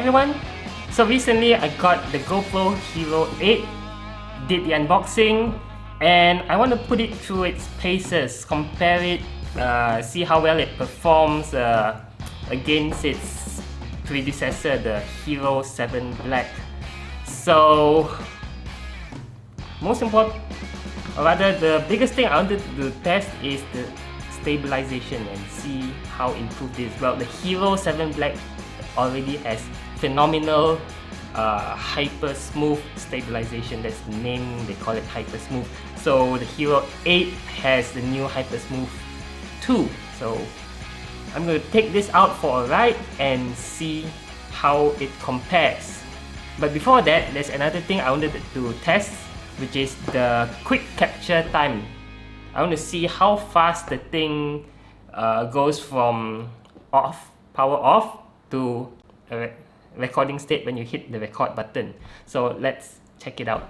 everyone! So recently I got the GoPro Hero 8, did the unboxing, and I want to put it through its paces, compare it, see how well it performs against its predecessor, the Hero 7 Black. So, most important, or rather the biggest thing I wanted to test is the stabilization and see how improved it is. Well, the Hero 7 Black already has phenomenal Hypersmooth stabilization. That's the name, they call it Hypersmooth. So the Hero 8 has the new Hypersmooth 2. So I'm going to take this out for a ride and see how it compares. But before that, there's another thing I wanted to test, which is the quick capture time. I want to see how fast the thing goes from power off to a recording state when you hit the record button. So let's check it out.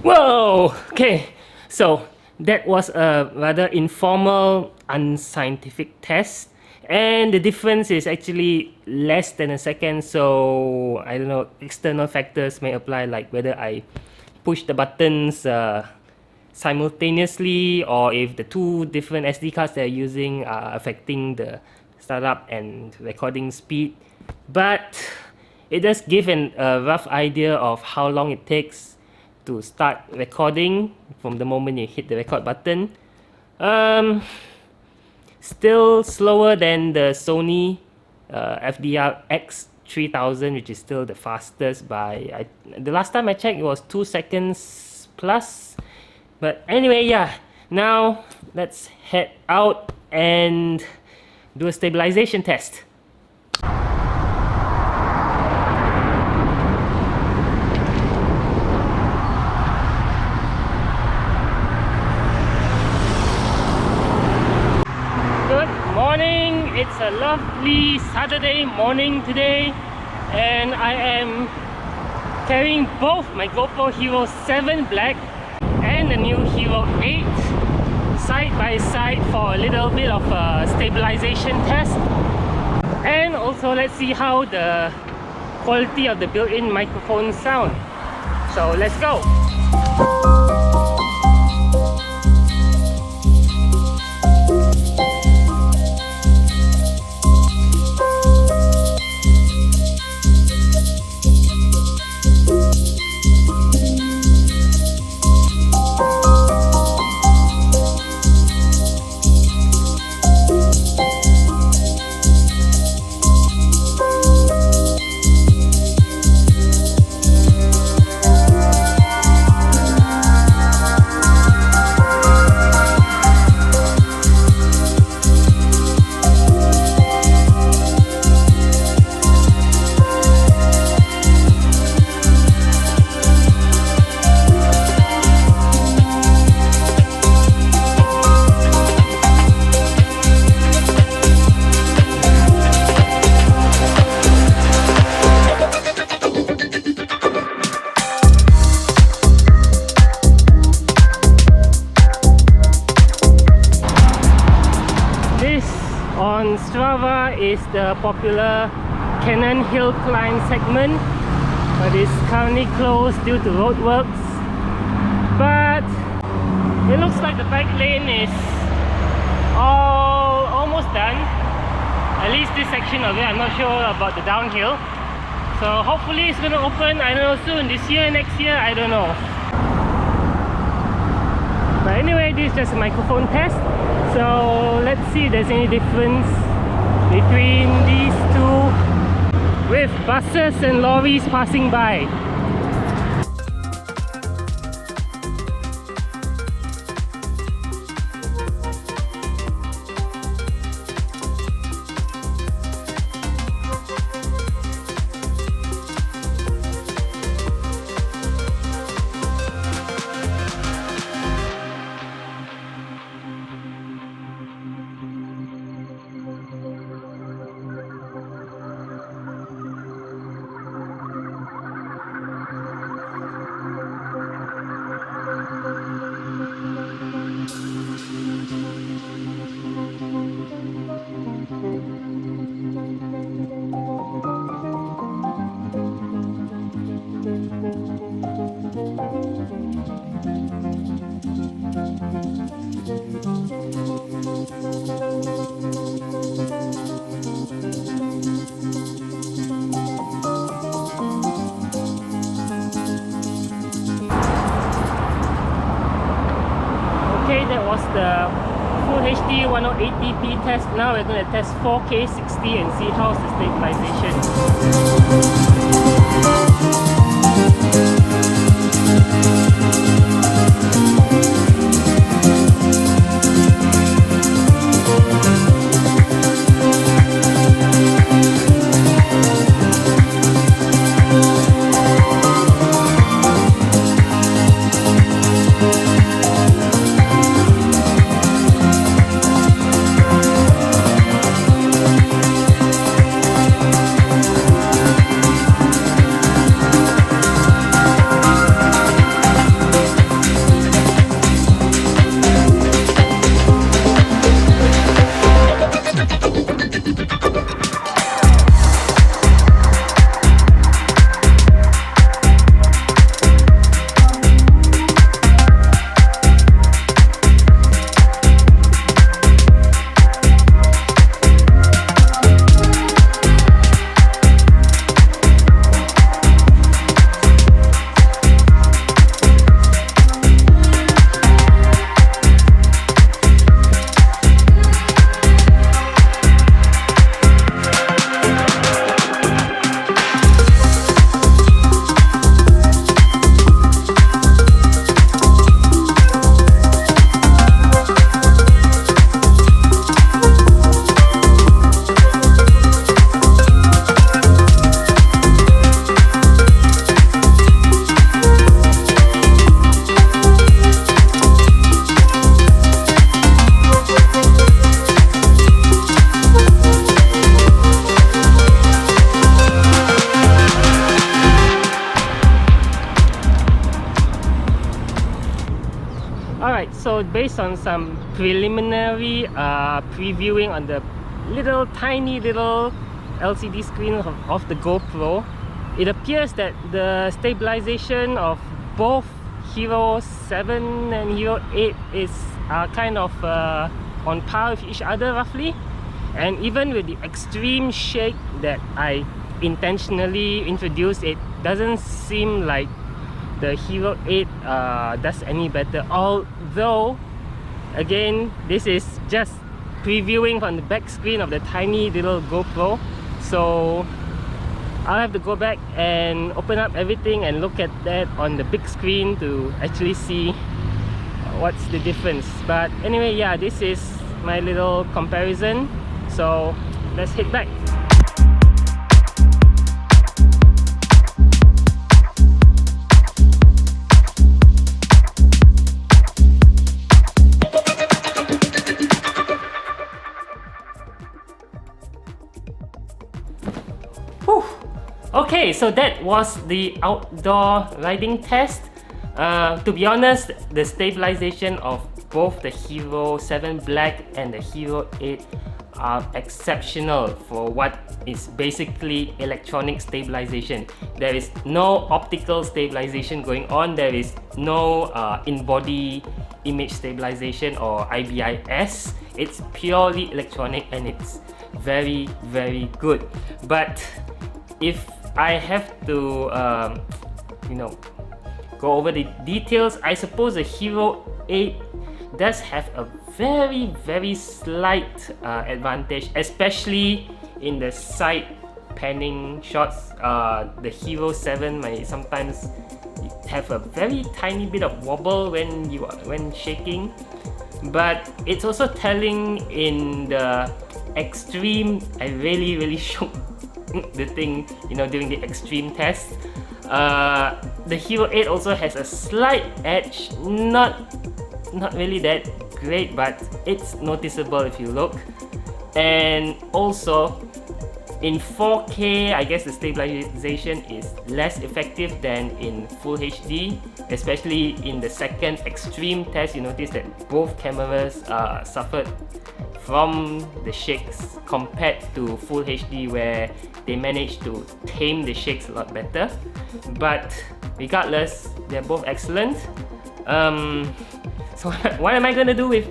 Whoa! Okay, so that was a rather informal, unscientific test, and the difference is actually less than a second. So I don't know, external factors may apply, like whether I push the buttons simultaneously, or if the two different SD cards they're using are affecting the startup and recording speed. But it does give a rough idea of how long it takes to start recording from the moment you hit the record button. Still slower than the Sony FDR-X 3000, which is still the fastest by, the last time I checked it was 2 seconds plus. But anyway, yeah, now let's head out and do a stabilization test. It's a lovely Saturday morning today, and I am carrying both my GoPro Hero 7 Black and the new Hero 8 side by side for a little bit of a stabilization test. And also let's see how the quality of the built-in microphone sound. So let's go! On Strava is the popular Cannon Hill Climb segment, but it's currently closed due to roadworks. But it looks like the back lane is almost done. At least this section of it. I'm not sure about the downhill. So hopefully it's gonna open, I don't know, soon, this year, next year, I don't know. But anyway, this is just a microphone test. So let's see if there's any difference between these two with buses and lorries passing by. Okay, that was the Full HD 1080p test. Now we're going to test 4K 60 and see how's the stabilization. Alright, so based on some preliminary previewing on the tiny little LCD screen of the GoPro, it appears that the stabilization of both Hero 7 and Hero 8 is kind of on par with each other roughly. And even with the extreme shake that I intentionally introduced, it doesn't seem like the Hero 8 does any better. Although, again, this is just previewing from the back screen of the tiny little GoPro, so I'll have to go back and open up everything and look at that on the big screen to actually see what's the difference. But anyway, yeah, this is my little comparison, so let's head back. Okay, so that was the outdoor riding test. To be honest, the stabilization of both the Hero 7 Black and the Hero 8 are exceptional for what is basically electronic stabilization. There is no optical stabilization going on. There is no in-body image stabilization or IBIS. It's purely electronic and it's very, very good. But if I have to go over the details, I suppose the Hero 8 does have a very, very slight advantage, especially in the side panning shots. The Hero 7 might sometimes have a very tiny bit of wobble when shaking, but it's also telling in the extreme. I really shook the thing, during the extreme test. The Hero 8 also has a slight edge, not really that great, but it's noticeable if you look. And also in 4K, I guess the stabilization is less effective than in Full HD, especially in the second extreme test. You notice that both cameras suffered from the shakes compared to Full HD, where they managed to tame the shakes a lot better. But regardless, they're both excellent. So what am I gonna do with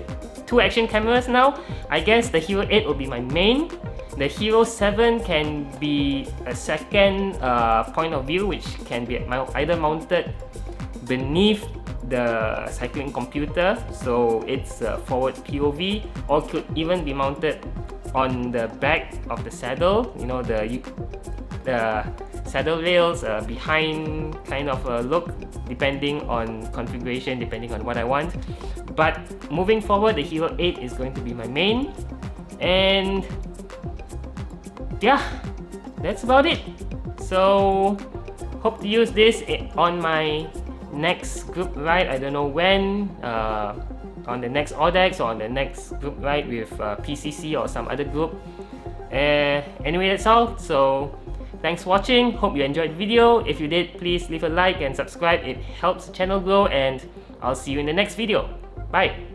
2 action cameras now. I guess the Hero 8 will be my main. The Hero 7 can be a second point of view, which can be either mounted beneath the cycling computer, so it's a forward POV, or could even be mounted on the back of the saddle, you know, the saddle rails behind kind of a look, depending on configuration, depending on what I want. But moving forward, the Hero 8 is going to be my main, and yeah, that's about it. So hope to use this on my next group ride. I don't know when, on the next Audex or on the next group ride with PCC or some other group. Anyway, that's all. So thanks for watching. Hope you enjoyed the video. If you did, please leave a like and subscribe. It helps the channel grow, and I'll see you in the next video. Bye.